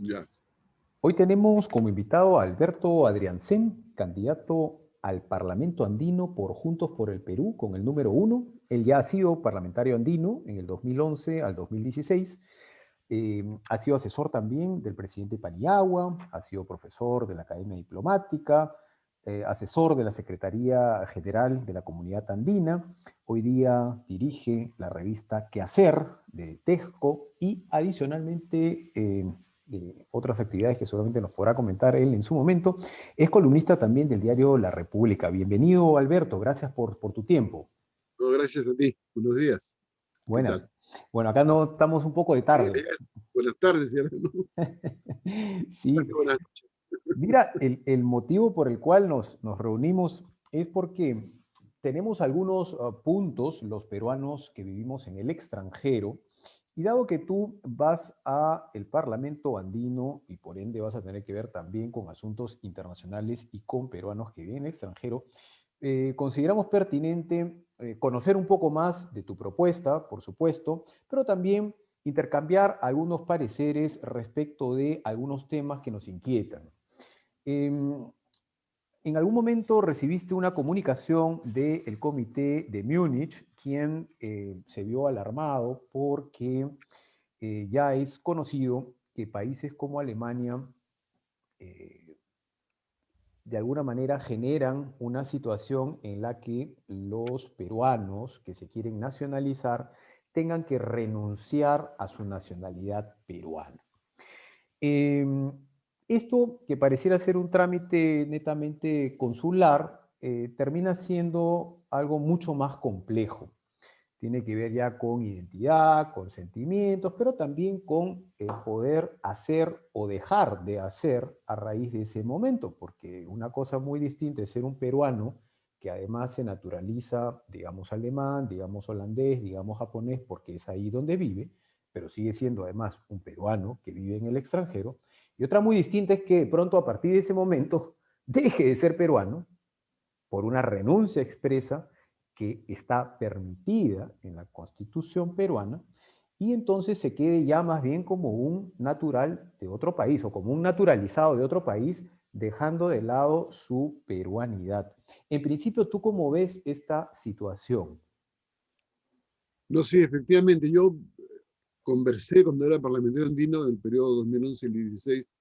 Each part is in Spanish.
Ya. Hoy tenemos como invitado a Alberto Adriancén, candidato al Parlamento Andino por Juntos por el Perú con el número 1. Él ya ha sido parlamentario andino en el 2011 al 2016. Ha sido asesor también del presidente Paniagua, ha sido profesor de la Academia Diplomática, asesor de la Secretaría General de la Comunidad Andina. Hoy día dirige la revista Quehacer de Tesco y adicionalmente otras actividades que seguramente nos podrá comentar él en su momento. Es columnista también del diario La República. Bienvenido, Alberto. Gracias por tu tiempo. No, gracias a ti. Buenos días. ¿Qué Buenas. tal? Bueno, acá no estamos un poco de tarde. Buenas tardes, ¿cierto? ¿No? Sí, Casi buenas noches. mira, el motivo por el cual nos reunimos es porque tenemos algunos puntos, los peruanos que vivimos en el extranjero, y dado que tú vas a el Parlamento andino y por ende vas a tener que ver también con asuntos internacionales y con peruanos que viven en el extranjero, consideramos pertinente conocer un poco más de tu propuesta, por supuesto, pero también intercambiar algunos pareceres respecto de algunos temas que nos inquietan. En algún momento recibiste una comunicación del comité de Múnich, quien se vio alarmado porque ya es conocido que países como Alemania eh, de alguna manera generan una situación en la que los peruanos que se quieren nacionalizar tengan que renunciar a su nacionalidad peruana. Eh, Esto, que pareciera ser un trámite netamente consular, termina siendo algo mucho más complejo. Tiene que ver ya con identidad, con sentimientos, pero también con el poder hacer o dejar de hacer a raíz de ese momento, porque una cosa muy distinta es ser un peruano que además se naturaliza, digamos, alemán, digamos, holandés, digamos, japonés, porque es ahí donde vive, pero sigue siendo además un peruano que vive en el extranjero. Y otra muy distinta es que de pronto a partir de ese momento deje de ser peruano por una renuncia expresa que está permitida en la Constitución peruana y entonces se quede ya más bien como un natural de otro país o como un naturalizado de otro país, dejando de lado su peruanidad. En principio, ¿tú cómo ves esta situación? No, sí, efectivamente. Yo conversé cuando era parlamentario andino en el periodo 2011 y 2016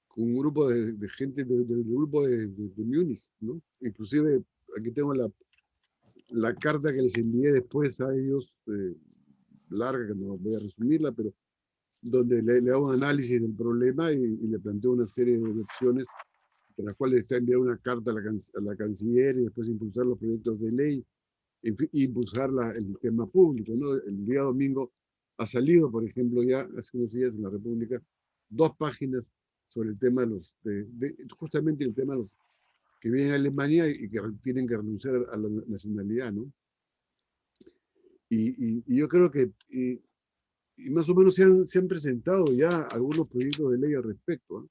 con un grupo de gente del grupo de Múnich, ¿no? Inclusive aquí tengo la carta que les envié después a ellos, larga, que no voy a resumirla, pero donde le hago un análisis del problema y le planteo una serie de opciones, entre las cuales está enviar una carta a la canciller y después impulsar los proyectos de ley, en fin, impulsar el tema público, ¿no? El día domingo ha salido, por ejemplo, ya hace unos días en la República, 2 páginas sobre el tema justamente el tema de los que vienen a Alemania y que tienen que renunciar a la nacionalidad, ¿no? Y yo creo que y más o menos se han presentado ya algunos proyectos de ley al respecto, ¿eh?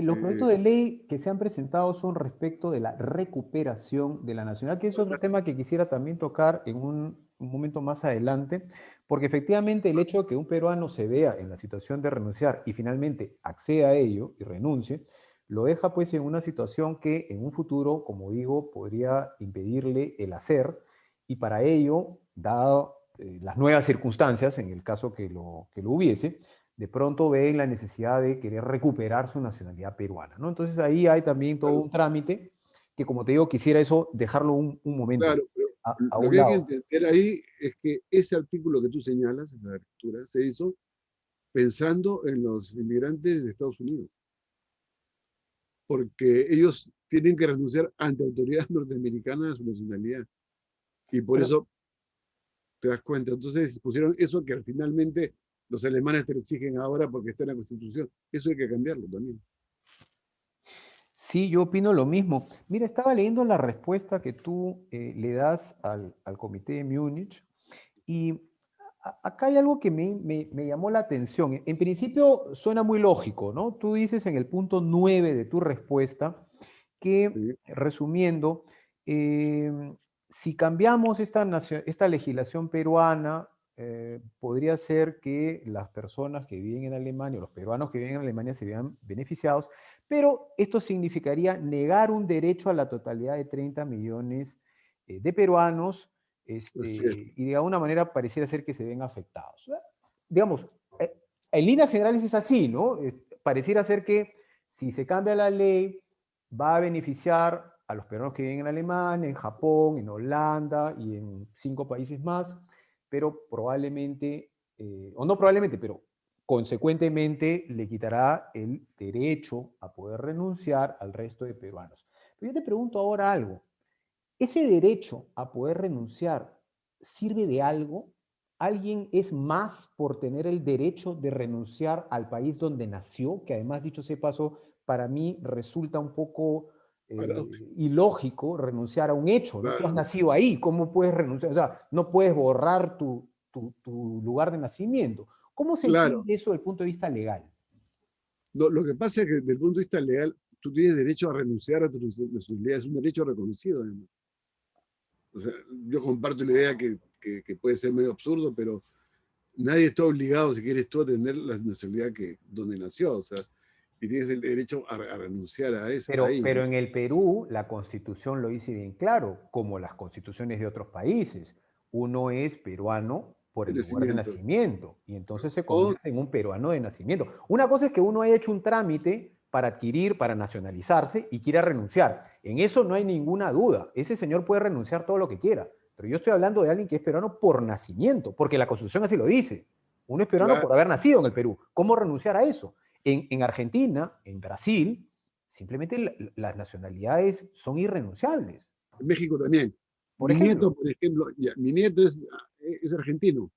Los proyectos de ley que se han presentado son respecto de la recuperación de la nacional, que es otro tema que quisiera también tocar en un momento más adelante, porque efectivamente el hecho de que un peruano se vea en la situación de renunciar y finalmente acceda a ello y renuncie, lo deja pues en una situación que en un futuro, como digo, podría impedirle el hacer y para ello, dado las nuevas circunstancias, en el caso que lo hubiese, de pronto ven la necesidad de querer recuperar su nacionalidad peruana, ¿no? Entonces ahí hay también todo Claro, un trámite que, como te digo, quisiera eso dejarlo un momento claro, pero a lo un que hay que lado. entender ahí es que ese artículo que tú señalas en la lectura se hizo pensando en los inmigrantes de Estados Unidos, porque ellos tienen que renunciar ante autoridades norteamericanas a su nacionalidad. Y por Pero eso te das cuenta. Entonces pusieron eso que finalmente los alemanes te lo exigen ahora porque está en la Constitución. Eso hay que cambiarlo también. sí, yo opino lo mismo. Mira, estaba leyendo la respuesta que tú le das al comité de Múnich y acá hay algo que me llamó la atención. En principio suena muy lógico, ¿no? Tú dices en el punto 9 de tu respuesta que, Sí, resumiendo, si cambiamos esta legislación peruana, podría ser que las personas que viven en Alemania, o los peruanos que viven en Alemania, se vean beneficiados, pero esto significaría negar un derecho a la totalidad de 30 millones de peruanos, Así es. y de alguna manera pareciera ser que se ven afectados. Digamos, eh, en líneas generales es así, ¿no? Pareciera ser que si se cambia la ley, va a beneficiar a los peruanos que viven en Alemania, en Japón, en Holanda y en 5 países más, pero probablemente, o no probablemente, pero consecuentemente le quitará el derecho a poder renunciar al resto de peruanos. Pero yo te pregunto ahora algo. ¿Ese derecho a poder renunciar sirve de algo? ¿Alguien es más por tener el derecho de renunciar al país donde nació? Que además, dicho sea de paso, para mí resulta un poco Paradójico, ilógico renunciar a un hecho, ¿no? Tú has claro. nacido ahí, ¿cómo puedes renunciar? O sea, no puedes borrar tu lugar de nacimiento. ¿Cómo se Claro. entiende eso desde el punto de vista legal? No, lo que pasa es que desde el punto de vista legal, tú tienes derecho a renunciar a tu nacionalidad, es un derecho reconocido, además. O sea, yo comparto la idea que puede ser medio absurdo, pero nadie está obligado, si quieres tú, a tener la nacionalidad donde nació, o sea, y tienes el derecho a renunciar Pero, ahí, ¿no? pero en el Perú la Constitución lo dice bien claro, como las constituciones de otros países. Uno es peruano por El el lugar de nacimiento. nacimiento y entonces se O, convierte en un peruano de nacimiento. Una cosa es que uno haya hecho un trámite para adquirir, para nacionalizarse y quiera renunciar. En eso no hay ninguna duda. Ese señor puede renunciar todo lo que quiera. Pero yo estoy hablando de alguien que es peruano por nacimiento, porque la Constitución así lo dice. Uno es peruano claro, por haber nacido en el Perú. ¿Cómo renunciar a eso? En Argentina, en Brasil, simplemente las nacionalidades son irrenunciables. en México también. Por Mi ejemplo. nieto, por ejemplo, ya, mi nieto es argentino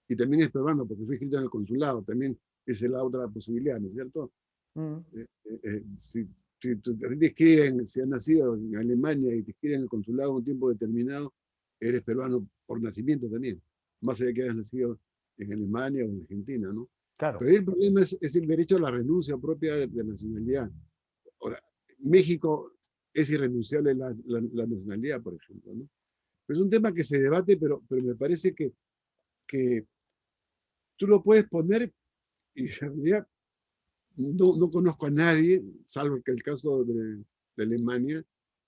y también es peruano porque fue inscrito en el consulado, también esa es la otra posibilidad, ¿no es cierto? Mm, A ti te escriben, si has nacido en Alemania y te escriben en el consulado un tiempo determinado, eres peruano por nacimiento también, más allá de que hayas nacido en Alemania o en Argentina, ¿no? claro. Pero ahí el problema es el derecho a la renuncia propia de nacionalidad. Ahora, México es irrenunciable la nacionalidad, por ejemplo, ¿no? Es un tema que se debate, pero me parece que tú lo puedes poner y en realidad no conozco a nadie, salvo que el caso de Alemania,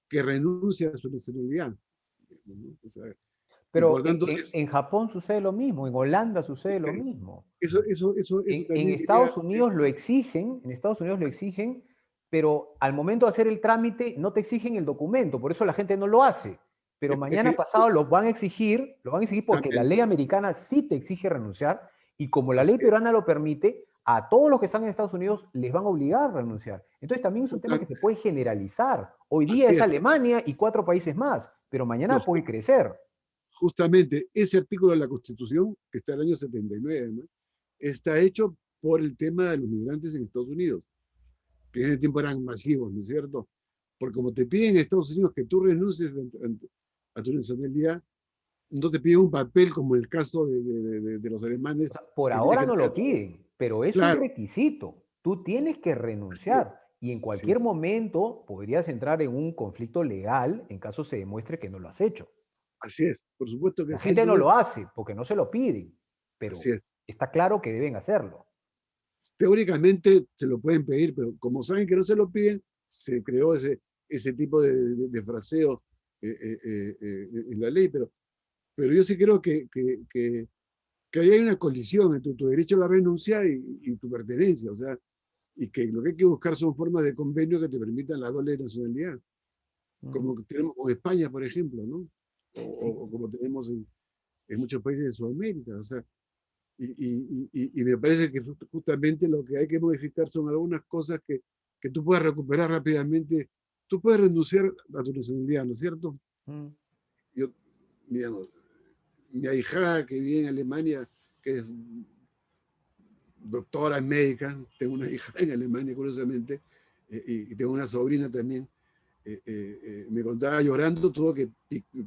que renuncie a su nacionalidad, ¿no? O sea, y Pero por tanto, en Japón sucede lo mismo, en Holanda sucede lo eh, mismo. eso En también diría, Estados Unidos lo exigen, en Estados Unidos lo exigen, pero al momento de hacer el trámite no te exigen el documento, por eso la gente no lo hace. Pero es mañana que pasado lo van a exigir porque la también, ley americana sí te exige renunciar y como la así ley es, peruana lo permite, a todos los que están en Estados Unidos les van a obligar a renunciar. Entonces también es un tema que se puede generalizar. Hoy día así es es. Alemania y 4 países más, pero No, mañana puede crecer. justamente ese artículo de la Constitución, que está en el año 79, ¿no? Está hecho por el tema de los migrantes en Estados Unidos, que en ese tiempo eran masivos, ¿no es cierto? Porque como te piden en Estados Unidos que tú renuncies a tu nacionalidad, no te piden un papel como el caso de los alemanes, O sea, por que tienes ahora que no entregar lo todo. piden, pero es un Claro, requisito. Tú tienes que así es, renunciar y en sí, cualquier momento podrías entrar en un conflicto legal en caso se demuestre que no lo has hecho. así es, por supuesto que La sí, gente no entonces, lo hace porque no se lo piden, pero así es. está claro que deben hacerlo. Teóricamente se lo pueden pedir, pero como saben que no se lo piden, se creó ese tipo de fraseo en la ley, pero yo sí creo que ahí hay una colisión entre tu derecho a la renuncia y tu pertenencia, o sea, y que lo que hay que buscar son formas de convenio que te permitan la doble nacionalidad, Mm. como que tenemos con España, por ejemplo, ¿no? Sí, O como tenemos en muchos países de Sudamérica, o sea, y me parece que justamente lo que hay que modificar son algunas cosas que tú puedas recuperar rápidamente. Tú puedes renunciar a tu nacionalidad, ¿no es cierto? mm, Yo, digamos, mi ahijada que vive en Alemania, que es doctora médica, tengo una hija en Alemania, curiosamente, y tengo una sobrina también, me contaba llorando, tuvo que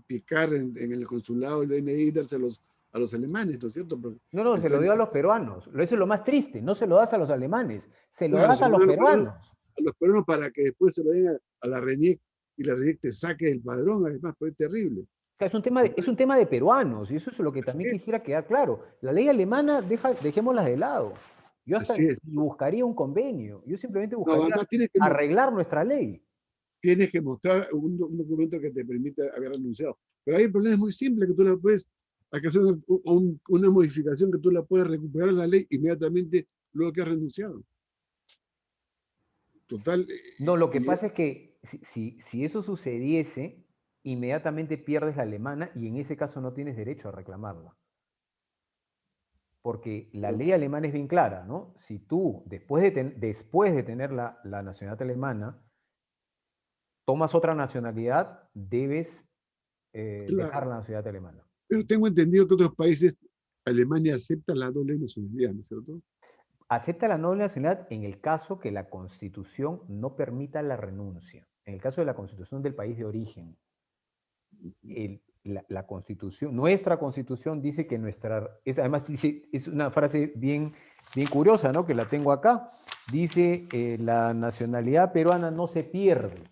picar en el consulado el DNI y dárselos a los alemanes, ¿no es cierto? Porque no, no, se lo están, dio a los peruanos. Eso es lo más triste. No se lo das a los alemanes, se lo claro, das se a lo los dan peruanos. a los peruanos para que después se lo den a la RENIEC y la RENIEC te saque el padrón, además, pues es terrible. Es un tema de peruanos, y eso es lo que Así también es, quisiera quedar claro. La ley alemana, dejémosla de lado. Yo hasta así es. buscaría un convenio. Yo simplemente No, buscaría además arreglar nuestra ley. tienes que mostrar un documento que te permita haber renunciado. Pero hay problemas muy simples que tú la puedes, hay que hacer una modificación que tú la puedes recuperar la ley inmediatamente luego que has renunciado. Total, No, lo que y pasa es que si eso sucediese, inmediatamente pierdes la alemana y en ese caso no tienes derecho a reclamarla. Porque la ley alemana es bien clara, ¿no? Si tú, después de tener la nacionalidad alemana, tomas otra nacionalidad, debes dejar claro, la nacionalidad alemana. pero tengo entendido que otros países, Alemania acepta la doble nacionalidad, ¿no es cierto? Acepta la doble nacionalidad en el caso que la Constitución no permita la renuncia. En el caso de la Constitución del país de origen. La Constitución, nuestra Constitución dice que además dice, es una frase bien curiosa, ¿no? Que la tengo acá. Dice, la nacionalidad peruana no se pierde,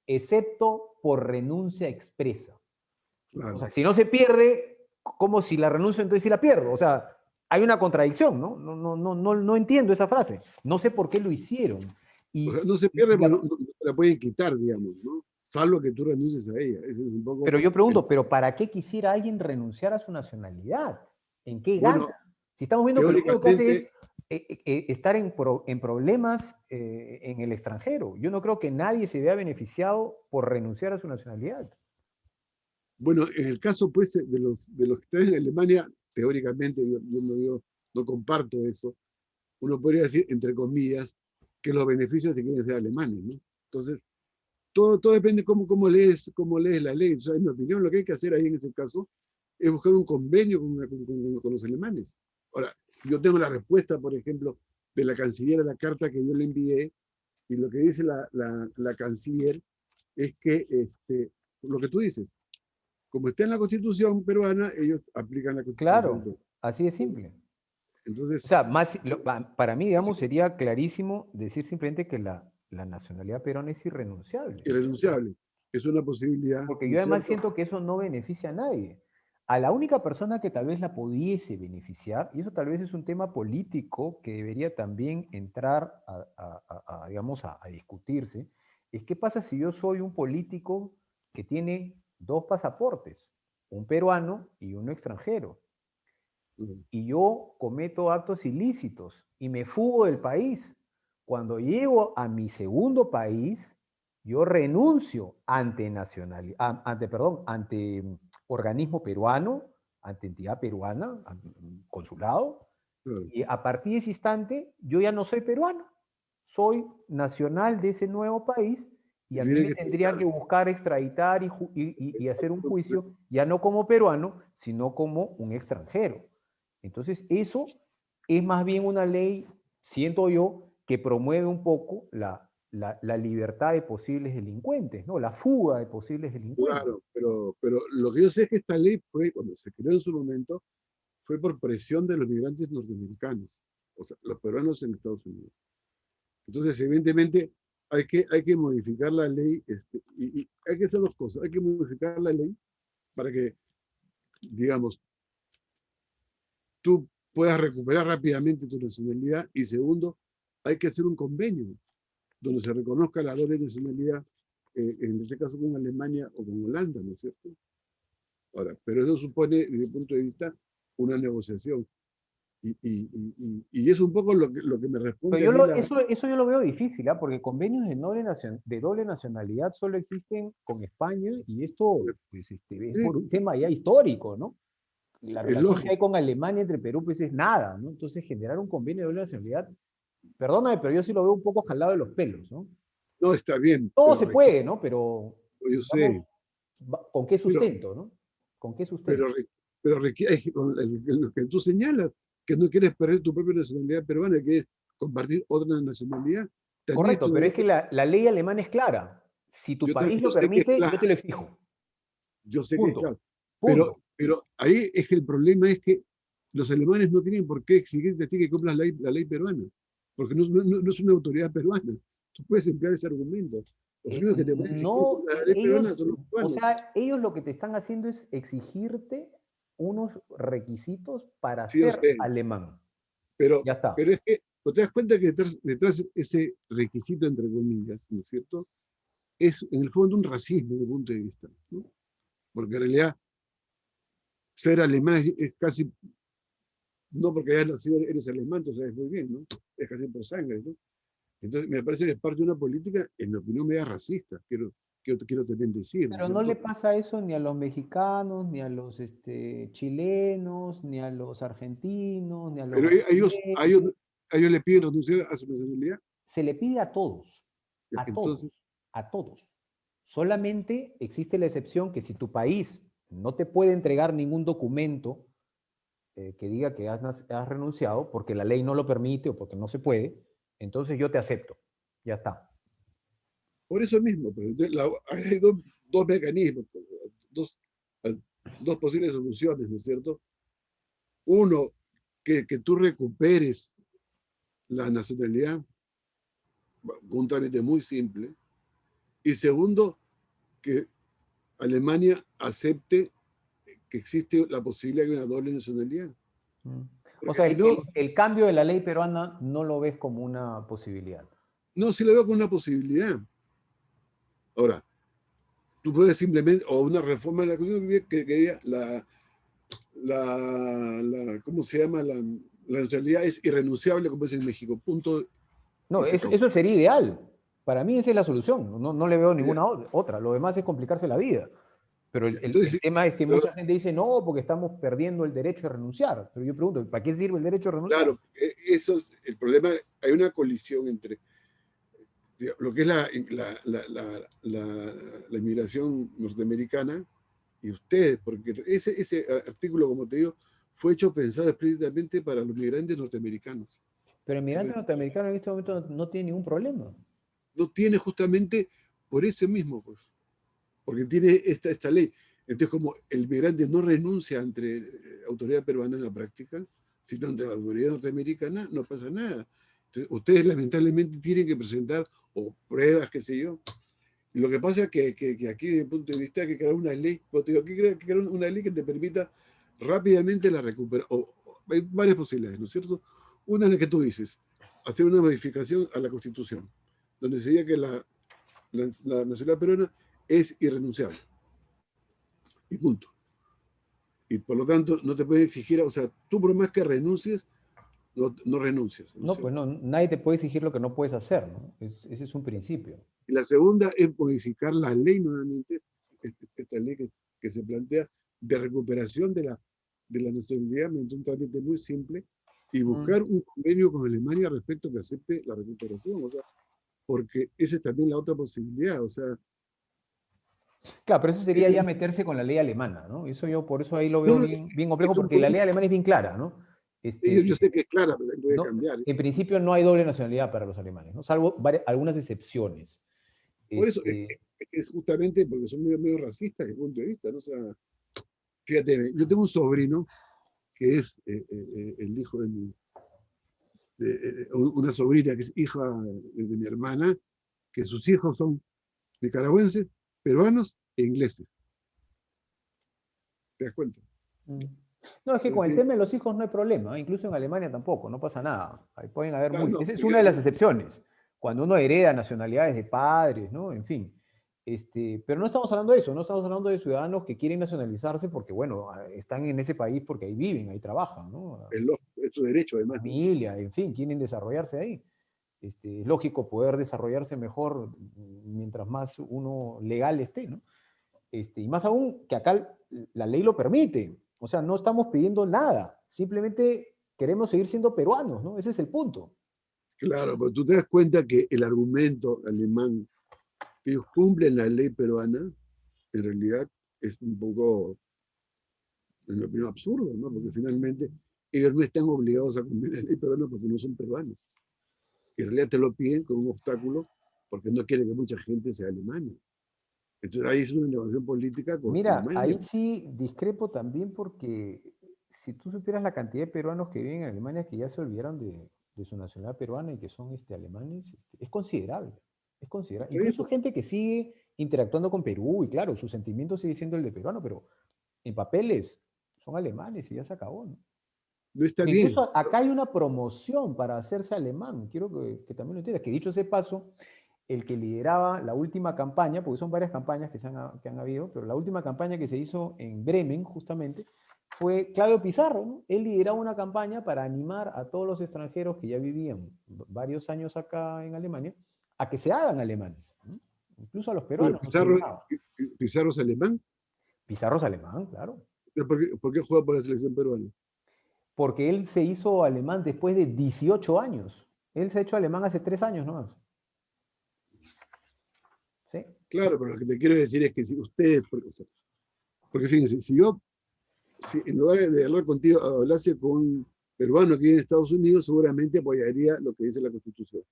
excepto por renuncia expresa. O Claro. sea, si no se pierde, ¿cómo si la renuncio entonces sí la pierdo? O sea, hay una contradicción, ¿no? No entiendo esa frase. No sé por qué lo hicieron. O sea, Y, no se y, pierde, y pero no la pueden quitar, digamos, ¿no? Salvo que tú renuncies a ella. Ese es un poco Pero yo el, pregunto, ¿pero para qué quisiera alguien renunciar a su nacionalidad? ¿En qué gana? bueno, Si estamos viendo que lo único que hace es teóricamente, estar en problemas en el extranjero. Yo no creo que nadie se vea beneficiado por renunciar a su nacionalidad. bueno, en el caso pues de los que están en Alemania, teóricamente yo no comparto eso. Uno podría decir, entre comillas, que los beneficios se quieren ser alemanes, ¿no? Entonces, todo depende cómo lees la ley. O sea, en mi opinión, lo que hay que hacer ahí en ese caso es buscar un convenio con los alemanes. Ahora, yo tengo la respuesta, por ejemplo, de la canciller a la carta que yo le envié, y lo que dice la canciller es que lo que tú dices, como está en la Constitución peruana, ellos aplican la Constitución Claro, peruana. así de simple. O Entonces, sea, para mí, sí, digamos, sería clarísimo decir simplemente que la nacionalidad peruana es irrenunciable. irrenunciable. Es una posibilidad, Porque ¿no yo es además cierto? siento que eso no beneficia a nadie. A la única persona que tal vez la pudiese beneficiar, y eso tal vez es un tema político que debería también entrar digamos, a discutirse, es qué pasa si yo soy un político que tiene dos pasaportes, un peruano y uno extranjero, y yo cometo actos ilícitos y me fugo del país. Cuando llego a mi segundo país, yo renuncio ante organismo peruano, ante entidad peruana, ante consulado, Claro. y a partir de ese instante yo ya no soy peruano, soy nacional de ese nuevo país y Y a mí tiene me que tendría que explicar. buscar extraditar y hacer un juicio, ya no como peruano, sino como un extranjero. Entonces, eso es más bien una ley, siento yo, que promueve un poco la libertad de posibles delincuentes, ¿no? La fuga de posibles delincuentes. Claro, pero lo que yo sé es que esta ley fue, cuando se creó en su momento, fue por presión de los migrantes norteamericanos, o sea, los peruanos en Estados Unidos. Entonces, evidentemente, hay que modificar la ley, y hay que hacer dos cosas. Hay que modificar la ley para que, digamos, tú puedas recuperar rápidamente tu nacionalidad, y segundo, hay que hacer un convenio donde se reconozca la doble nacionalidad, en este caso con Alemania o con Holanda, ¿no es cierto? Ahora, pero eso supone, desde mi punto de vista, una negociación. Y es un poco lo que me Pero responde a mí eso yo lo veo difícil, ¿ah? Porque convenios de doble nacionalidad solo existen con España y esto pues, es sí, por un tema ya histórico, ¿no? sí, La es relación que hay lógico. con Alemania entre Perú pues es nada, ¿no? Entonces generar un convenio de doble nacionalidad, perdóname, pero yo sí lo veo un poco jalado de los pelos, ¿no? No, está bien, Todo pero se requiere, puede, ¿no? Pero, yo digamos, sé, ¿con qué pero, sustento, no? ¿Con qué pero, sustento? pero requiere, lo que tú señalas, que no quieres perder tu propia nacionalidad peruana, que es compartir otra nacionalidad. También Correcto, estoy de pero es que acuerdo. la ley alemana es clara. Si tu país Yo lo sé que es permite, yo te claro, lo exijo. yo sé que es Punto. claro. Pero, Punto. pero ahí es que el problema es que los alemanes no tienen por qué exigirte a ti que cumplas la ley peruana, porque no es una autoridad peruana. Tú puedes emplear ese argumento. Los únicos que te pueden exigir No, la ley peruana ellos, son los o peruanos. sea, ellos lo que te están haciendo es exigirte unos requisitos para Sí, yo ser sé. alemán. Pero, Ya está. pero es que, ¿no te das cuenta que detrás ese requisito, entre comillas, ¿no es cierto? Es en el fondo un racismo desde mi punto de vista, ¿no? Porque en realidad ser alemán es casi, no porque hayas nacido eres alemán, tú sabes muy bien, ¿no? Es casi por sangre, ¿no? Entonces me parece que es parte de una política, en mi opinión, media racista, quiero también decir, ¿no es Pero no le cierto? pasa eso ni a los mexicanos, ni a los chilenos, ni a los argentinos, ni a los Pero brasileños. a ellos le piden renunciar a su nacionalidad, Se le pide a todos, ya, a entonces, todos, a todos. Solamente existe la excepción que si tu país no te puede entregar ningún documento que diga que has renunciado porque la ley no lo permite o porque no se puede, entonces yo te acepto. Ya está. por eso mismo, pero hay dos mecanismos, dos, dos posibles soluciones, ¿no es cierto? Uno, que tú recuperes la nacionalidad con un trámite muy simple. Y segundo, que Alemania acepte que existe la posibilidad de una doble nacionalidad. Mm. O Porque sea, si no, el cambio de la ley peruana no lo ves como una posibilidad. no, sí lo veo como una posibilidad. Ahora, tú puedes simplemente, o una reforma de la Constitución que diga ¿cómo se llama? La nacionalidad es irrenunciable, como es en México, punto, y No, se acabó. eso sería ideal. Para mí esa es la solución. No, no le veo Ya. ninguna otra. Lo demás es complicarse la vida. Pero el Entonces, tema es que pero, mucha gente dice, no, porque estamos perdiendo el derecho a renunciar. Pero yo pregunto, ¿para qué sirve el derecho a renunciar? claro, eso es el problema. Hay una colisión entre lo que es la inmigración norteamericana y ustedes, porque ese artículo, como te digo, fue hecho pensado explícitamente para los migrantes norteamericanos. Pero el migrante Entonces, norteamericano en este momento no tiene ningún problema. no tiene justamente por ese mismo, pues, porque tiene esta ley. Entonces, como el migrante no renuncia ante autoridad peruana en la práctica, sino ante la autoridad norteamericana, no pasa nada. Entonces, ustedes lamentablemente tienen que presentar o pruebas, qué sé yo. Y lo que pasa es que aquí, desde el punto de vista, hay que crear una ley, pues, te digo, aquí hay que crear una ley que te permita rápidamente la recuperación. Hay varias posibilidades, ¿no es cierto? Una es la que tú dices, hacer una modificación a la Constitución, donde se diga que la nacionalidad peruana es irrenunciable. Y punto. Y por lo tanto, no te pueden exigir, o sea, tú por más que renuncies, no renuncias, ¿no es No, pues cierto? no, nadie te puede exigir lo que no puedes hacer, ¿no? Ese es un principio. Y la segunda es modificar la ley nuevamente, esta ley que se plantea de recuperación de la nacionalidad mediante un trámite muy simple y Mm. buscar un convenio con Alemania respecto que acepte la recuperación, o sea, porque esa es también la otra posibilidad, o sea, Claro, pero eso sería ya ellos, meterse con la ley alemana, ¿no? Eso yo por eso ahí lo no, veo no, bien, bien complejo, es un porque la ley poquito, alemana es bien clara, ¿no? yo sé que es clara, pero puede No, cambiar. en principio no hay doble nacionalidad para los alemanes, ¿no? Salvo algunas excepciones. Por eso Este, es justamente porque son medio racistas desde el punto de vista, ¿no? O sea, fíjate, yo tengo un sobrino que es el hijo de una sobrina que es hija de mi hermana, que sus hijos son nicaragüenses, peruanos e ingleses. ¿Te das cuenta? mm. No, es que con el tema de los hijos no hay problema, ¿eh? Incluso en Alemania tampoco, no pasa nada. Ahí pueden haber Claro, no, esa es te una quiero de las decir, excepciones, cuando uno hereda nacionalidades de padres, ¿no? En fin. Pero no estamos hablando de eso, no estamos hablando de ciudadanos que quieren nacionalizarse porque, bueno, están en ese país porque ahí viven, ahí trabajan, ¿no? es tu derecho además, ¿no? Familia, en fin, quieren desarrollarse ahí. Es lógico poder desarrollarse mejor mientras más uno legal esté, ¿no? Y más aún que acá la ley lo permite. O sea, no estamos pidiendo nada, simplemente queremos seguir siendo peruanos, ¿no? Ese es el punto. Claro, pero tú te das cuenta que el argumento alemán que ellos cumplen la ley peruana, en realidad es un poco, en mi opinión, absurdo, ¿no? Porque finalmente ellos no están obligados a cumplir la ley peruana porque no son peruanos. En realidad te lo piden como un obstáculo porque no quieren que mucha gente sea alemana. Entonces ahí es una negociación política con Mira, Alemania. ahí sí discrepo también porque si tú supieras la cantidad de peruanos que viven en Alemania que ya se olvidaron de su nacionalidad peruana y que son alemanes, es considerable. Es considerado. Está bien, Incluso gente que sigue interactuando con Perú, y claro, su sentimiento sigue siendo el de peruano, pero en papeles son alemanes y ya se acabó, ¿no? no está Porque bien. incluso acá hay una promoción para hacerse alemán, quiero que también lo entiendas, que dicho sea de paso, el que lideraba la última campaña, porque son varias campañas que han habido, pero la última campaña que se hizo en Bremen, justamente, fue Claudio Pizarro, ¿no? Él lideraba una campaña para animar a todos los extranjeros que ya vivían varios años acá en Alemania a que se hagan alemanes, ¿no? Incluso a los Pero peruanos nos Pizarro, animaba. Pizarro es alemán. Pizarro es alemán, claro. ¿Pero por qué juega por la selección peruana? Porque él se hizo alemán después de 18 años. Él se ha hecho alemán hace 3 años nomás. ¿Sí? Claro, pero lo que te quiero decir es que si ustedes, porque fíjense, si en lugar de hablar contigo, hablase con un peruano que vive en Estados Unidos, seguramente apoyaría lo que dice la Constitución.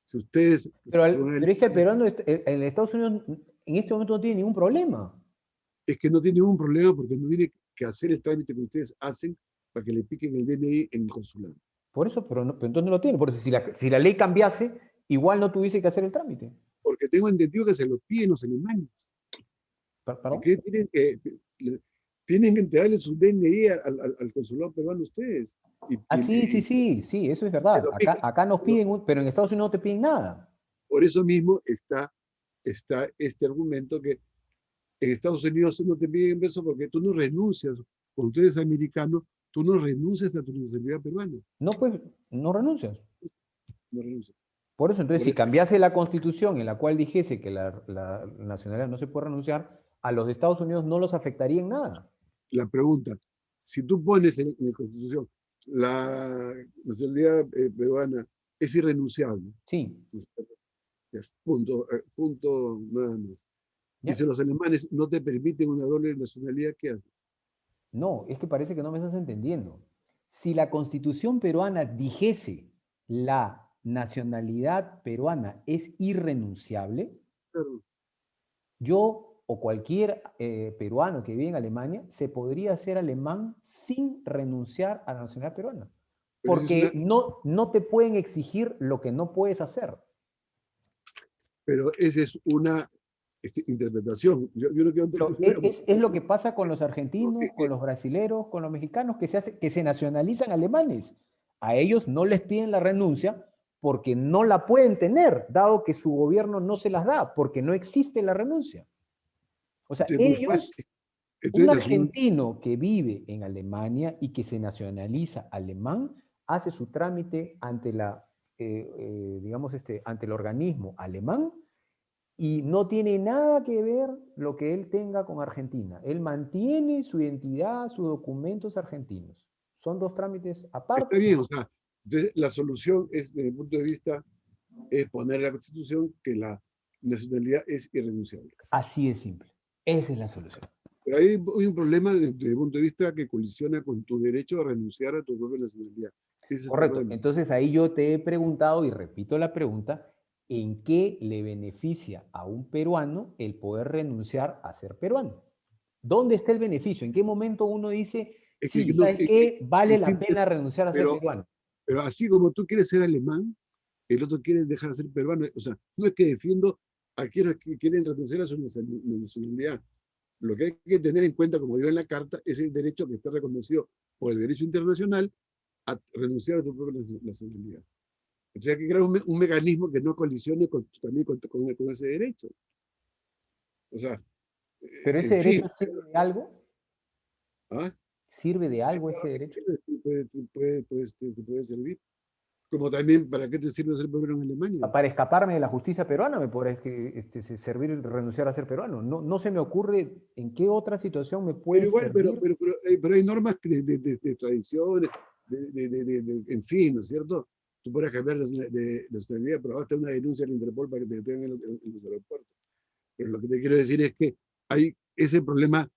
Si ustedes Pero es que el peruano en Estados Unidos en este momento no tiene ningún problema. es que no tiene ningún problema porque no tiene que hacer el trámite que ustedes hacen para que le piquen el DNI en el consulado. Por eso, pero entonces no lo tiene. Por eso, si la ley cambiase, igual no tuviese que hacer el trámite. Porque tengo entendido que se lo piden los alemanes. ¿Y ¿Perdón? qué tienen que entregarle su DNI al consulado peruano ustedes? Ah, sí, sí, Y sí, sí, eso es se verdad. lo pican. Acá nos piden, pero en Estados Unidos no te piden nada. Por eso mismo está este argumento que en Estados Unidos no te piden eso porque tú no renuncias, cuando tú eres americano, tú no renuncias a tu nacionalidad peruana, No, pues, no renuncias. no renuncias. Por eso, entonces, Por si eso, cambiase la constitución en la cual dijese que la nacionalidad no se puede renunciar, a los de Estados Unidos no los afectaría en nada. la pregunta, si tú pones en la Constitución la nacionalidad peruana es irrenunciable, Sí, ¿no es cierto? Punto nada más. Y ya. si los alemanes no te permiten una doble nacionalidad, ¿qué haces? No, es que parece que no me estás entendiendo. Si la constitución peruana dijese la nacionalidad peruana es irrenunciable, Claro, yo o cualquier peruano que vive en Alemania se podría hacer alemán sin renunciar a la nacionalidad peruana. pero esa es Porque no te pueden exigir lo que no puedes hacer. una interpretación. Yo no quiero Pero es lo que pasa con los argentinos, con los brasileros, con los mexicanos, que se nacionalizan alemanes. A ellos no les piden la renuncia porque no la pueden tener, dado que su gobierno no se las da, porque no existe la renuncia. O sea, es muy ellos, fácil. un Entonces, argentino que vive en Alemania y que se nacionaliza alemán, hace su trámite ante digamos, ante el organismo alemán y no tiene nada que ver lo que él tenga con Argentina. Él mantiene su identidad, sus documentos argentinos. Son dos trámites está aparte. bien, o sea, entonces la solución es, desde mi punto de vista, es poner en la Constitución que la nacionalidad es irrenunciable. Así de simple. Esa es la solución. Pero hay un problema desde mi punto de vista que colisiona con tu derecho a renunciar a tu propia nacionalidad. Ese es el Correcto. problema. Entonces ahí yo te he preguntado y repito la pregunta, ¿en qué le beneficia a un peruano el poder renunciar a ser peruano? ¿Dónde está el beneficio? ¿En qué momento uno dice, Es que sí, no, ¿sabes qué? Vale en la fin, pena renunciar a ser pero, peruano? pero así como tú quieres ser alemán, el otro quiere dejar de ser peruano. O sea, no es que defiendo a quienes quieren renunciar a su nacionalidad. Lo que hay que tener en cuenta, como digo en la carta, es el derecho que está reconocido por el derecho internacional a renunciar a tu propia nacionalidad. Entonces hay que crear un mecanismo que no colisione también con ese derecho. O sea, ¿Pero ese en fin, derecho sirve de algo? ¿ah? ¿Sirve de Sí, algo ese claro que derecho? te puede servir. Como también, ¿para qué te sirve ser peruano en Alemania? Para escaparme de la justicia peruana me podría servir renunciar a ser peruano. No, no se me ocurre en qué otra situación me Pero puede igual, servir. pero hay normas de tradiciones, en fin, ¿no es cierto? Tú puedes cambiar de nacionalidad, pero hasta una denuncia al Interpol para que te detengan en los aeropuertos. Pero lo que te quiero decir es que hay ese problema.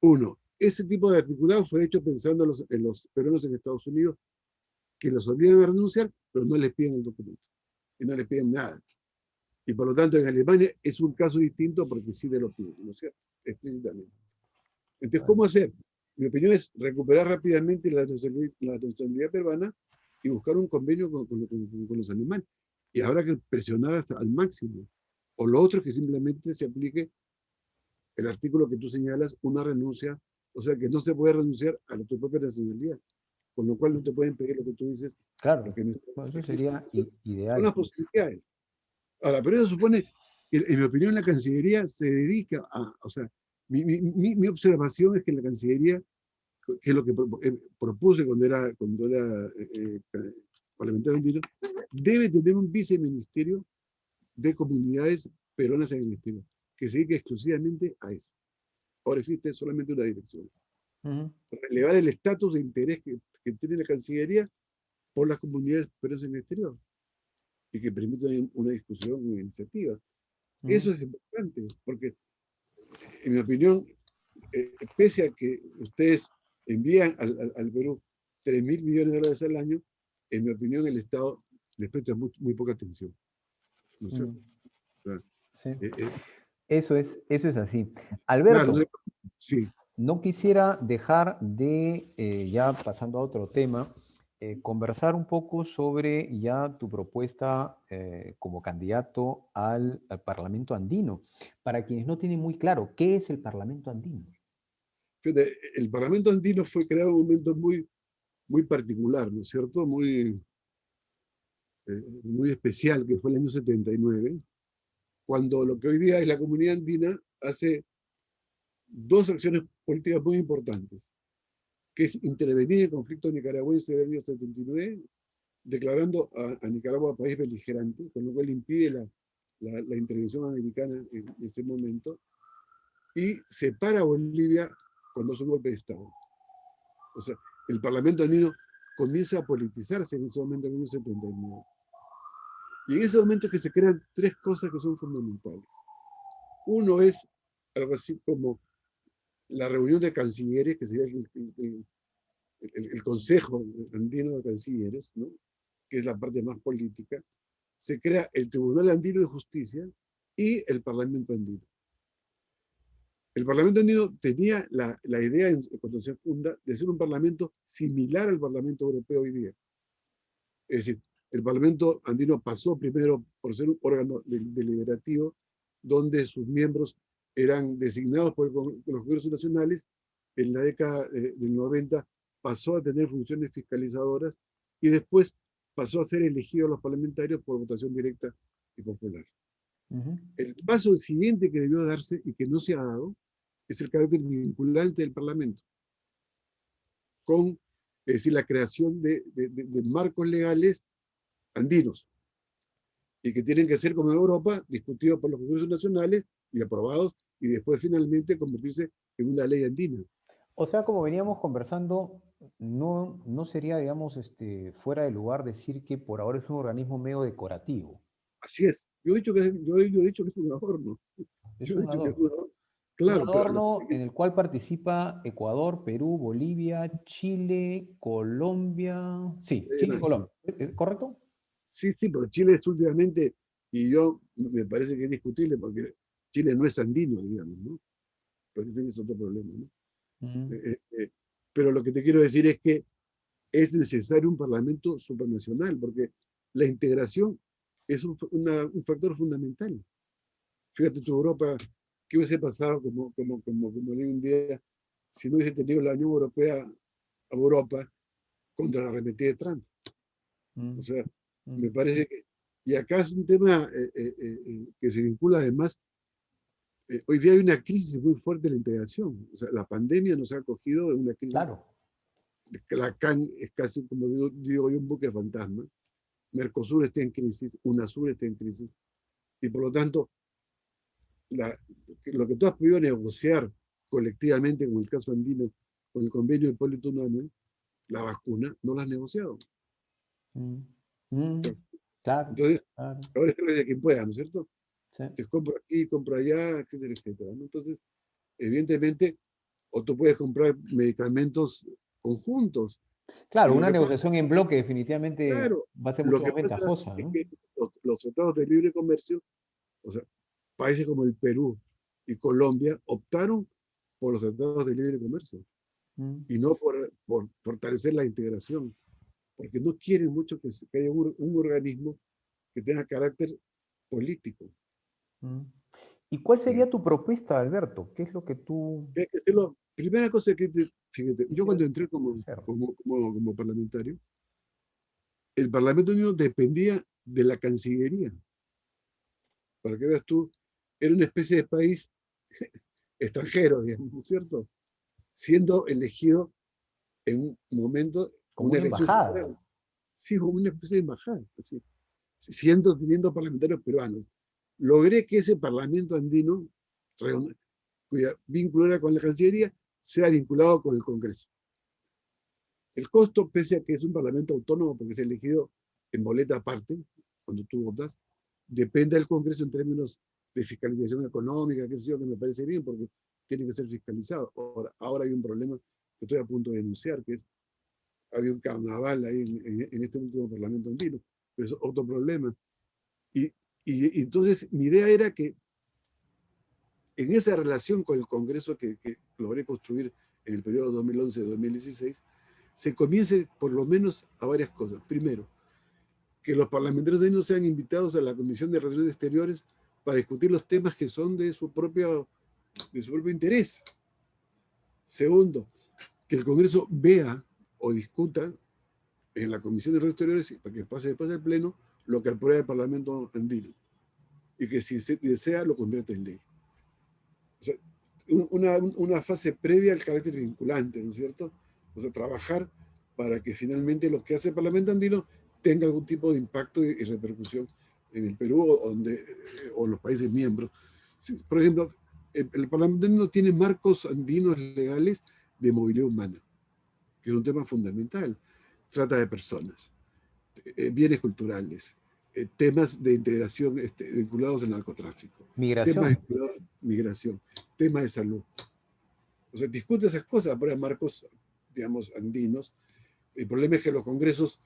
Uno, ese tipo de articulado fue hecho pensando en los peruanos en Estados Unidos, que los obligan a renunciar, pero no les piden el documento. Y no les piden nada. Y por lo tanto, en Alemania es un caso distinto porque sí te lo piden, ¿no es cierto? Explícitamente. Entonces, ¿cómo hacer? Mi opinión es recuperar rápidamente la nacionalidad peruana y buscar un convenio con los alemanes. y habrá que presionar hasta al máximo. O lo otro es que simplemente se aplique el artículo que tú señalas, una renuncia, o sea que no se puede renunciar a tu propia nacionalidad, con lo cual no te pueden pedir lo que tú dices, lo Claro, que no bueno, eso existe. sería Son las ideal. posibilidades. Ahora, pero eso supone, en mi opinión, la Cancillería se dedica a, o sea, mi observación es que la Cancillería, que es lo que propuse cuando era parlamentario andino, debe tener un viceministerio de comunidades peruanas en el exterior, que se dedique exclusivamente a eso. Ahora existe solamente una dirección. Ujú. Para elevar el estatus de interés que tiene la Cancillería por las comunidades peruanas en el exterior y que permita una discusión, una iniciativa. Ujú. Eso es importante, porque en mi opinión, pese a que ustedes envían al Perú 3.000 millones de dólares al año, en mi opinión el Estado les presta muy poca atención. ¿No es cierto? Mm, O sea, sí, eh, eh, eso es así. claro, no, Alberto, sí, no quisiera dejar de, ya pasando a otro tema, conversar un poco sobre ya tu propuesta como candidato al Parlamento andino. Para quienes no tienen muy claro, ¿qué es el Parlamento andino? fíjate, el Parlamento andino fue creado en un momento muy particular, ¿no es cierto? Muy especial, que fue el año 79, cuando lo que hoy día es la comunidad andina hace dos acciones políticas muy importantes, que es intervenir en el conflicto nicaragüense del año 79, declarando a Nicaragua país beligerante, con lo cual impide la intervención americana en ese momento, y separa a Bolivia cuando hace un golpe de Estado. O sea, el Parlamento andino comienza a politizarse en ese momento, en el año 79. Y en ese momento que se crean tres cosas que son fundamentales. Uno es algo así como la reunión de cancilleres, que sería el Consejo Andino de Cancilleres, ¿no? Que es la parte más política. Se crea el Tribunal Andino de Justicia y el Parlamento Andino. El Parlamento Andino tenía la idea, cuando se funda, de ser un parlamento similar al Parlamento Europeo hoy día. Es decir, el Parlamento Andino pasó primero por ser un órgano deliberativo, donde sus miembros eran designados por los congresos nacionales. En la década del 90 pasó a tener funciones fiscalizadoras y después pasó a ser elegido a los parlamentarios por votación directa y popular. Ujú. El paso siguiente que debió darse y que no se ha dado es el carácter vinculante del Parlamento, con, es decir, la creación de marcos legales andinos, y que tienen que ser, como en Europa, discutidos por los congresos nacionales y aprobados, y después finalmente convertirse en una ley andina. O sea, como veníamos conversando, no sería, digamos, fuera de lugar decir que por ahora es un organismo medio decorativo. Así es. Yo he dicho que es un adorno. Es Yo he un dicho que es un adorno. adorno. Un Claro, pero adorno en el cual participa Ecuador, Perú, Bolivia, Chile, Colombia. Sí, Chile y Colombia. ¿Correcto? sí, sí, pero Chile es últimamente, y yo me parece que es discutible porque Chile no es andino, digamos, ¿no? Pero tienes otro problema, ¿no? Mm, Eh, eh, eh, pero lo que te quiero decir es que es necesario un parlamento supranacional, porque la integración es un factor fundamental. Fíjate tu Europa, ¿qué hubiese pasado como hoy en día si no hubiese tenido la Unión Europea a Europa contra la arremetida de Trump? O mm, sea, me mm. parece que, y acá es un tema que se vincula además, hoy día hay una crisis muy fuerte de la integración. O sea, la pandemia nos ha cogido en una crisis. Claro. La CAN es casi, como digo yo, un buque fantasma. Mercosur está en crisis, UNASUR está en crisis, y por lo tanto, lo que tú has podido negociar colectivamente, como el caso andino, con el convenio de Hipólito Unanue, la vacuna, no la has negociado. Mm, mm, claro, Entonces, claro. ahora es que de quien pueda, ¿no es cierto? Sí. Te compro aquí, compro allá, etcétera, etcétera, ¿no? Entonces, evidentemente, o tú puedes comprar medicamentos conjuntos, y Claro, lo una que pasa, negociación en bloque definitivamente claro, va a ser lo mucho que más pasa ventajosa, es ¿no? que los tratados de libre comercio, o sea, países como el Perú y Colombia optaron por los tratados de libre comercio Mm, y no por fortalecer la integración, porque no quieren mucho que haya un organismo que tenga carácter político. Mm. ¿Y cuál Eh, sería tu propuesta, Alberto? ¿Qué es lo que tú Hay que hacerlo. Primera cosa que, fíjate, yo quisieras cuando entré hacer? como parlamentario, el Parlamento Unido dependía de la Cancillería. Para que veas tú, era una especie de país extranjero, digamos, ¿no es cierto? Siendo elegido en un momento, Como una una elección embajada. general. Sí, como una especie de embajada, así, teniendo parlamentarios peruanos. Logré que ese Parlamento andino, cuya vínculo era con la Cancillería, sea vinculado con el Congreso. El costo, pese a que es un parlamento autónomo porque es elegido en boleta aparte, cuando tú votas, depende del Congreso en términos de fiscalización económica, qué sé yo, que me parece bien porque tiene que ser fiscalizado. Ahora hay un problema que estoy a punto de denunciar, que es, había un carnaval ahí en este último parlamento andino, pero es otro problema. Y, y entonces mi idea era que en esa relación con el Congreso que logré construir en el periodo 2011-2016, se comience por lo menos a varias cosas. Primero, que los parlamentarios de ahí no sean invitados a la Comisión de Relaciones Exteriores para discutir los temas que son de su propio interés. Segundo, que el Congreso vea o discuta en la Comisión de Relaciones Exteriores, para que pase después del Pleno, lo que aprueba el Parlamento andino. Y que si se desea, lo convierta en ley. O sea, una fase previa al carácter vinculante, ¿no es cierto? O sea, trabajar para que finalmente lo que hace el Parlamento andino tenga algún tipo de impacto y repercusión en el Perú o en los países miembros. Por ejemplo, el Parlamento andino tiene marcos andinos legales de movilidad humana, que es un tema fundamental. Trata de personas, bienes culturales, temas de integración vinculados al narcotráfico, temas Migración. vinculados a migración, temas de salud. O sea, discute esas cosas, por marcos, digamos, andinos. El problema es que los congresos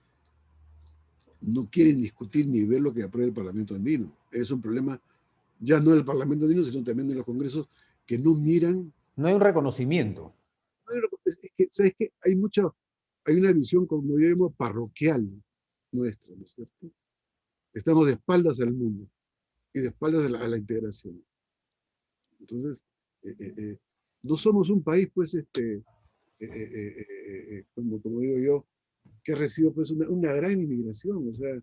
no quieren discutir ni ver lo que aprueba el Parlamento andino. Es un problema ya no del Parlamento andino, sino también de los congresos que no miran. No hay un reconocimiento. Es que, ¿sabes qué? Hay una visión, como yo llamo, parroquial nuestra, ¿no es cierto? Estamos de espaldas al mundo y de espaldas a la integración. Entonces, eh, eh, eh, no somos un país, pues, como digo yo, que recibe pues una gran inmigración. O sea,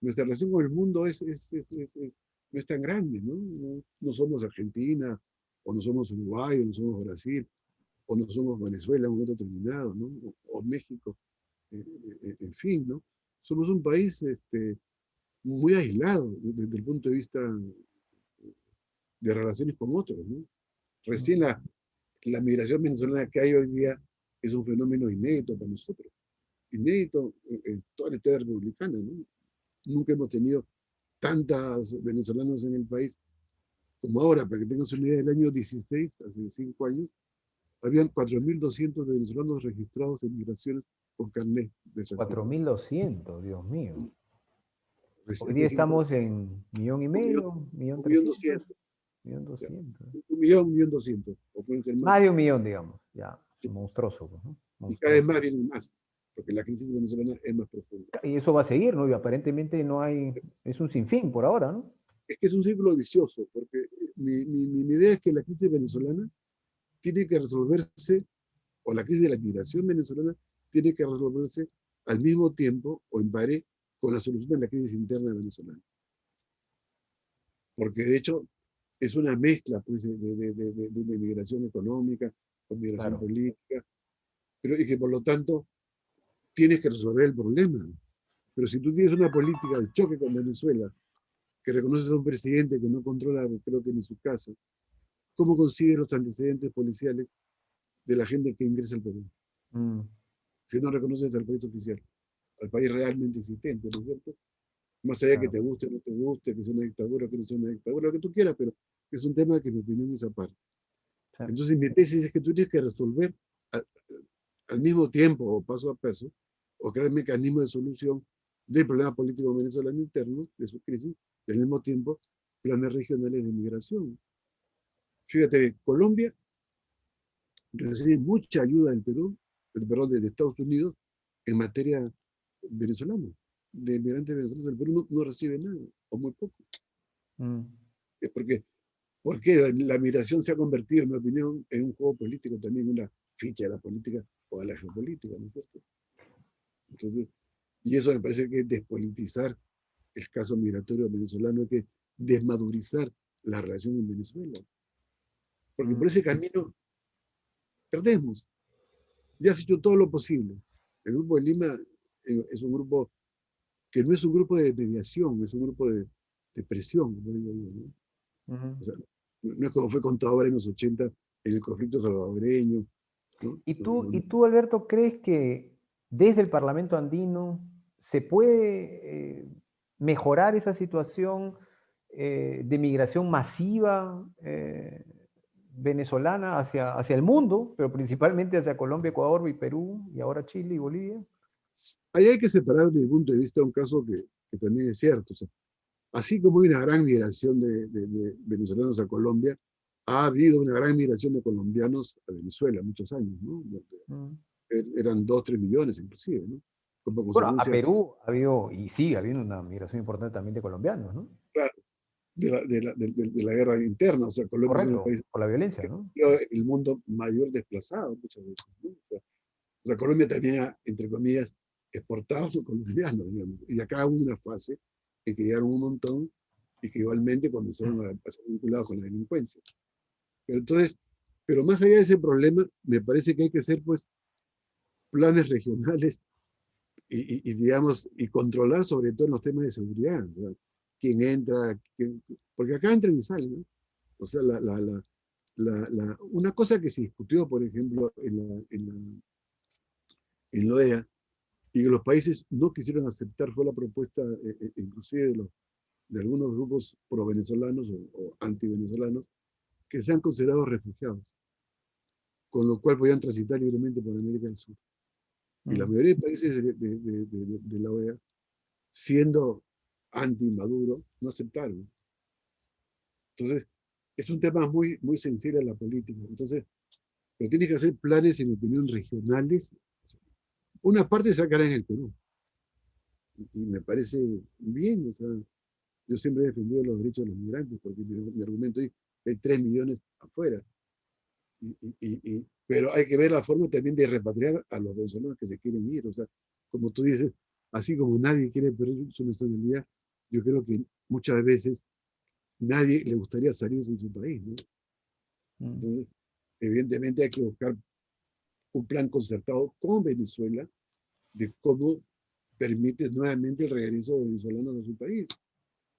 nuestra relación con el mundo no es tan grande, ¿no? No somos Argentina, o no somos Uruguay, o no somos Brasil, o no somos Venezuela en un momento terminado, ¿no? O México, en fin, ¿no? Somos un país muy aislado desde el punto de vista de relaciones con otros, ¿no? Recién la migración venezolana que hay hoy día es un fenómeno inédito para nosotros, inédito en toda la historia republicana, ¿no? Nunca hemos tenido tantos venezolanos en el país como ahora. Para que tengas una idea, del año 16, hace 5 años, habían 4.200 venezolanos registrados en migraciones con carnet de extranjero. 4.200, Dios mío. Hoy día Hace 5 años, estamos en 1.500.000, millón un millón 300.000, doscientos, 1.200.000. un millón doscientos, o pueden ser más. Más de 1.000.000, digamos. Ya, monstruoso, pues, ¿no? Y cada vez Monstruoso. más vienen más, porque la crisis venezolana es más profunda. Y eso va a seguir, ¿no? Y aparentemente no hay, es un sinfín por ahora, ¿no? Es que es un círculo vicioso, porque mi idea es que la crisis venezolana tiene que resolverse, o la crisis de la migración venezolana tiene que resolverse al mismo tiempo o en pared con la solución de la crisis interna venezolana. Porque de hecho es una mezcla pues, de migración económica con migración Claro. política, pero y que por lo tanto tienes que resolver el problema. Pero si tú tienes una política de choque con Venezuela, que reconoces a un presidente que no controla, creo que ni su casa, ¿cómo consigues los antecedentes policiales de la gente que ingresa al Perú? Mm, Si no reconoces al país oficial, al país realmente existente, ¿no es cierto? Más allá de que claro. te guste o no te guste, que sea una dictadura o que no sea una dictadura, lo que tú quieras, pero es un tema que mi opinión es aparte. Sí. Entonces mi tesis es que tú tienes que resolver al, al mismo tiempo o paso a paso, o crear mecanismos de solución del problema político venezolano interno, de su crisis, y al mismo tiempo planes regionales de inmigración. Fíjate, Colombia recibe mucha ayuda del Perú, perdón, de Estados Unidos en materia venezolana. de migrantes venezolanos del Perú no recibe nada, o muy poco. Mm. Es porque la migración se ha convertido, en mi opinión, en un juego político también, una ficha de la política o de la geopolítica, ¿no es cierto? Entonces, y eso me parece que es despolitizar el caso migratorio venezolano, que desmadurizar la relación en Venezuela. Porque por ese Mm. camino perdemos. Ya se ha hecho todo lo posible. El Grupo de Lima es un grupo que no es un grupo de mediación, es un grupo de presión, como digo yo, ¿no? Ujú. O sea, no es como fue contado ahora en los 80 en el conflicto salvadoreño, ¿no? Y tú, Alberto, crees que desde el Parlamento andino se puede mejorar esa situación de migración masiva venezolana hacia el mundo, pero principalmente hacia Colombia, Ecuador y Perú, y ahora Chile y Bolivia? Ahí hay que separar desde mi punto de vista un caso que también es cierto. O sea, así como hay una gran migración de venezolanos a Colombia, ha habido una gran migración de colombianos a Venezuela muchos años, ¿no? Mm. Eran 2, 3 millones inclusive, ¿no? Como Bueno, a consecuencia, Perú ha habido, y sigue habiendo una migración importante también de colombianos, ¿no? claro, de la guerra interna. O sea, Colombia es uno de los Correcto, países por la violencia, que ¿no? vio el mundo mayor desplazado muchas veces, ¿no? O sea, Colombia también ha, entre comillas, exportado a los colombianos, digamos. Y acá hubo una fase en que llegaron un montón y que igualmente comenzaron a ser vinculados con la delincuencia. Pero entonces, pero más allá de ese problema, me parece que hay que hacer pues planes regionales digamos, y controlar sobre todo los temas de seguridad, o sea, quién entra, porque acá entran y salen, ¿no? O sea, una cosa que se discutió, por ejemplo, en la OEA, y que los países no quisieron aceptar, fue la propuesta, inclusive de algunos grupos pro-venezolanos o anti-venezolanos, que sean considerados refugiados, con lo cual podían transitar libremente por América del Sur. Y la Mm. mayoría de países de la OEA, siendo anti-Maduro, no aceptaron. Entonces, es un tema muy sensible a la política. Entonces, pero tienes que hacer planes, en mi opinión, regionales. Una parte se va a quedar en el Perú. Y me parece bien. O sea, yo siempre he defendido los derechos de los migrantes, porque mi argumento es que hay 3 millones afuera. Pero hay que ver la forma también de repatriar a los venezolanos que se quieren ir. O sea, como tú dices, así como nadie quiere perder su nacionalidad, yo creo que muchas veces nadie le gustaría salirse de su país, ¿no? Mm. Entonces, evidentemente hay que buscar un plan concertado con Venezuela de cómo permites nuevamente el regreso de venezolanos a su país,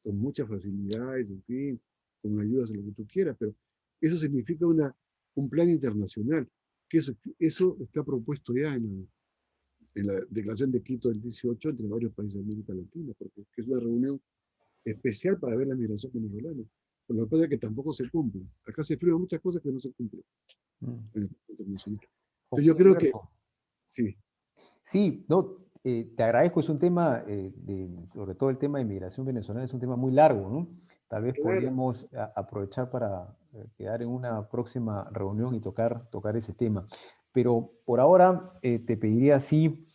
con muchas facilidades, en fin, con ayudas a lo que tú quieras, pero eso significa un plan internacional, que eso está propuesto ya en la Declaración de Quito del 18 entre varios países de América Latina, porque es una reunión especial para ver la migración venezolana. Pero lo que pasa es que tampoco se cumple. Acá se firman muchas cosas que no se cumplen Mm. en el plan internacional. Entonces Ok, yo creo que Alberto. sí, Sí, no, te agradezco, es un tema, sobre todo el tema de inmigración venezolana, es un tema muy largo, ¿no? Tal vez claro. podríamos aprovechar para quedar en una próxima reunión y tocar ese tema. Pero por ahora te pediría así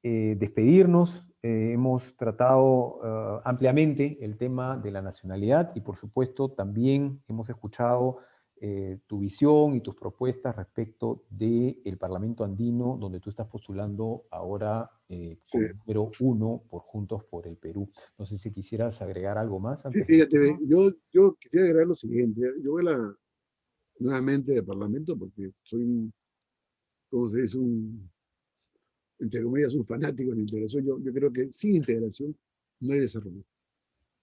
despedirnos. Hemos tratado ampliamente el tema de la nacionalidad y por supuesto también hemos escuchado tu visión y tus propuestas respecto del Parlamento Andino, donde tú estás postulando ahora Sí. como número 1 por Juntos por el Perú. No sé si quisieras agregar algo más Sí, antes de fíjate, irnos. yo quisiera agregar lo siguiente. Yo voy nuevamente de Parlamento porque soy ¿cómo se dice? Entre comillas, un fanático de la integración. Yo creo que sin integración no hay desarrollo,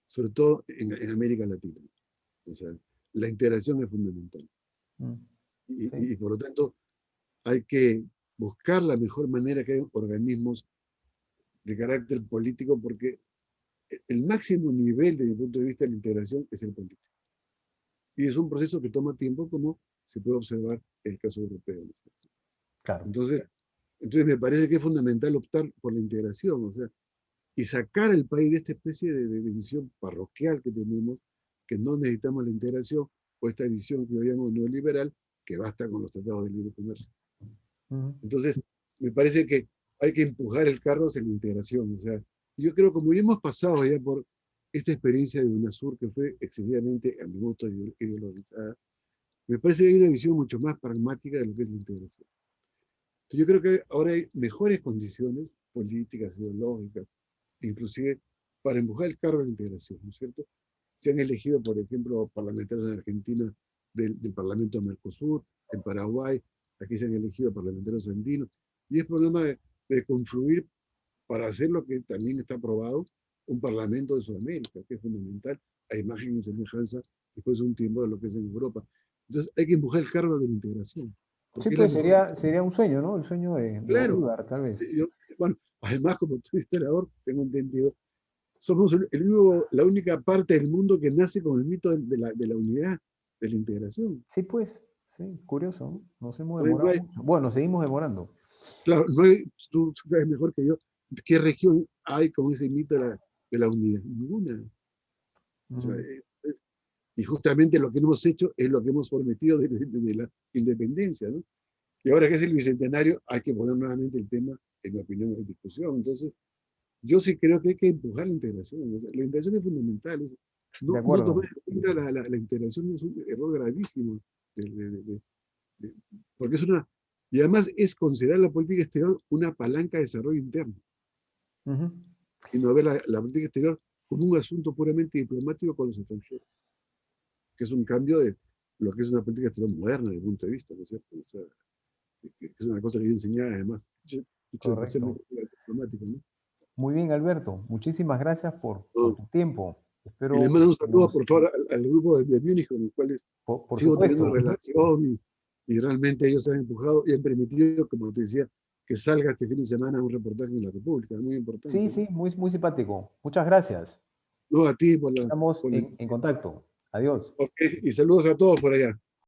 sobre todo en América Latina. O sea, la integración es fundamental. Mm. Sí, Y por lo tanto, hay que buscar la mejor manera que hay organismos de carácter político, porque el máximo nivel, desde mi punto de vista, de la integración es el político. Y es un proceso que toma tiempo, como se puede observar en el caso europeo, ¿no? claro. Entonces, entonces me parece que es fundamental optar por la integración, o sea, y sacar al país de esta especie de visión parroquial que tenemos, que no necesitamos la integración, o esta visión que llamo neoliberal, que basta con los tratados de libre comercio. Ujú. Entonces, me parece que hay que empujar el carro hacia la integración, o sea, yo creo, como ya hemos pasado ya por esta experiencia de UNASUR, que fue excesivamente, a mi gusto, ideologizada, me parece que hay una visión mucho más pragmática de lo que es la integración. Entonces, yo creo que ahora hay mejores condiciones políticas, ideológicas, inclusive para empujar el cargo de la integración, ¿no es cierto? Se han elegido, por ejemplo, parlamentarios en Argentina del Parlamento de Mercosur, en Paraguay, aquí se han elegido parlamentarios andinos, y es problema de confluir para hacer lo que también está aprobado, un Parlamento de Sudamérica, que es fundamental, a imagen y semejanza después de un tiempo de lo que es en Europa. Entonces hay que empujar el cargo de la integración, Sí, porque es la pues mejor. sería un sueño, ¿no? El sueño de Claro, Bolívar, tal vez. yo, bueno, además como tú historiador, tengo entendido, somos la única parte del mundo que nace con el mito de la unidad, de la integración. Sí, pues, sí, curioso, ¿no? Nos hemos No hay, no demorado hay- mucho. Bueno, seguimos demorando. claro, no hay, tú sabes mejor que yo, ¿qué región hay con ese mito de la unidad? Ninguna. O sea, Ujú. y justamente lo que no hemos hecho es lo que hemos prometido desde la independencia, ¿no? Y ahora que es el bicentenario, hay que poner nuevamente el tema, en mi opinión, en discusión. Entonces, yo sí creo que hay que empujar la integración. O sea, la integración es fundamental. De No tomar acuerdo. en cuenta la integración es un error gravísimo. de- de- de- de- porque es una. Y además es considerar la política exterior una palanca de desarrollo interno. Ujú. Y no ver la política exterior como un asunto puramente diplomático con los extranjeros. Que es un cambio de lo que es una política exterior moderna desde el punto de vista, ¿no es cierto? O sea, que es una cosa que yo enseñaba además. Hecho de ser Correcto. diplomático, ¿no? Muy bien, Alberto. Muchísimas gracias por No, tu tiempo. y les Espero mando un que saludo, por favor, al grupo de Múnich, con los cuales por sigo teniendo supuesto. relación y realmente ellos han empujado y han permitido, como te decía, que salga este fin de semana un reportaje en la República, muy Sí, importante, ¿no? sí, muy simpático. Muchas gracias. No a ti por la. Estamos Por la en contacto. Adiós. ok, y saludos a todos por allá.